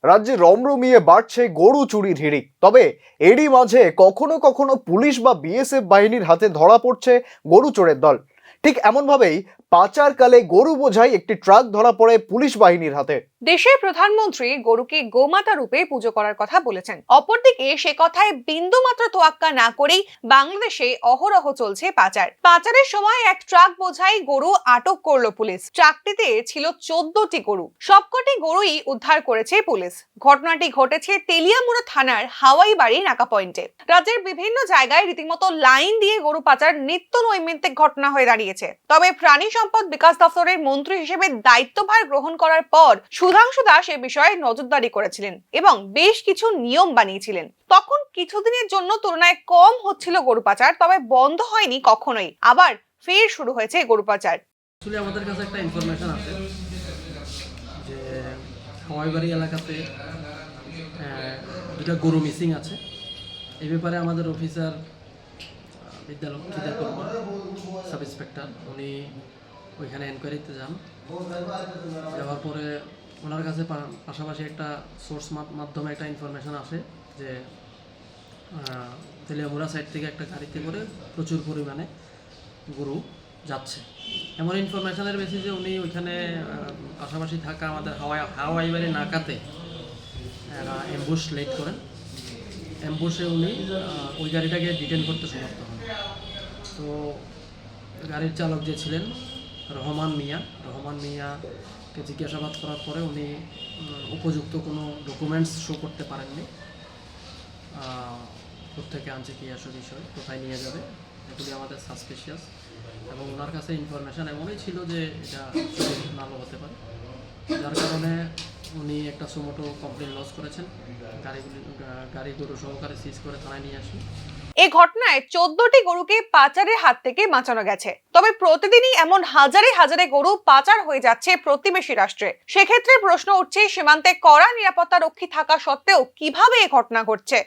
রাজ্যে রমরমিয়ে বাড়ছে গরু চুরির হিড়িক। তবে এরই মাঝে কখনো কখনো পুলিশ বা বিএসএফ বাহিনীর হাতে ধরা পড়ছে গরু চোরের দল। ঠিক এমনভাবেই পাচারকালে গরু বোঝাই একটি ট্রাক ধরা পড়ে পুলিশ বাহিনীর হাতে। দেশের প্রধানমন্ত্রী গরুকে গোমাতা রূপে পুজো করার কথা বলেছেন। অপরদিকে সে কথায় বিন্দুমাত্র তোয়াক্কা না করেই বাংলাদেশে অহরহ চলছে পাচারের সময় এক ট্রাক বোঝাই গরু আটক করলো পুলিশ। ট্রাকটিতে ছিল 14টি গরু। সবকটি গরুই উদ্ধার করেছে পুলিশ। ঘটনাটি ঘটেছে তেলিয়ামুড়া থানার হাওয়াই বাড়ি নাকা পয়েন্টে। রাজ্যের বিভিন্ন জায়গায় রীতিমতো লাইন দিয়ে গরু পাচার নিত্য নৈমিত্তিক ঘটনা হয়ে দাঁড়িয়েছে। তবে প্রাণী সম্পদ বিকাশ দপ্তরের মন্ত্রী হিসেবে দায়িত্বভার গ্রহণ করার পর সুধাংশু দাস এ বিষয়ে নজরদারি করেছিলেন এবং বেশ কিছু নিয়ম বানিয়েছিলেন। তখন কিছুদিনের জন্য তুলনায় কম হচ্ছিল গরু পাচার, তবে বন্ধ হয়নি কখনোই। আবার ফের শুরু হয়েছে গরু পাচার। আসলে আমাদের কাছে একটা ইনফরমেশন আছে যে হাওয়াইবাড়ি এলাকাতে দুটা গরু মিসিং আছে। এই ব্যাপারে আমাদের অফিসার বিদ্যালক্ষিতা কর্মা সাব ইন্সপেক্টর উনি ওইখানে এনকোয়ারিতে যান। যাওয়ার পরে ওনার কাছে পাশাপাশি একটা সোর্স মাধ্যমে একটা ইনফরমেশন আসে যে তেলিয়ামুড়া সাইড থেকে একটা গাড়িতে করে প্রচুর পরিমাণে গরু যাচ্ছে। এমন ইনফরমেশনের বেসিসে উনি ওইখানে পাশাপাশি থাকা আমাদের হাওয়াইবাড়ি নাকাতে অ্যাম্বুশ লেট করেন। অ্যাম্বুশে উনি ওই গাড়িটাকে ডিটেন করতে সমর্থ হন। তো গাড়ির চালক যে ছিলেন রহমান মিয়াকে জিজ্ঞাসাবাদ করার পরে উনি উপযুক্ত কোনো ডকুমেন্টস শো করতে পারেননি। কোথেকে আনছে কি আসল বিষয়, কোথায় নিয়ে যাবে, এগুলি আমাদের সাসপিশিয়াস। এবং ওনার কাছে ইনফরমেশান এমনই ছিল যে এটা নালো হতে পারে, যার কারণে উনি একটা সুমোটো কমপ্লেন লজ করেছেন। গাড়ি গরু সহকারে সিজ করে থানায় নিয়ে আসেন। এই ঘটনায় 14টি গরুকে পাচারের হাত থেকে বাঁচানো গেছে। তবে প্রতিদিনই এমন হাজারে হাজারে গরু পাচার হয়ে যাচ্ছে প্রতিবেশী রাষ্ট্রে। সেক্ষেত্রে প্রশ্ন উঠছে, সীমান্তে কড়া নিরাপত্তা রক্ষী থাকা সত্ত্বেও কিভাবে এই ঘটনা ঘটছে।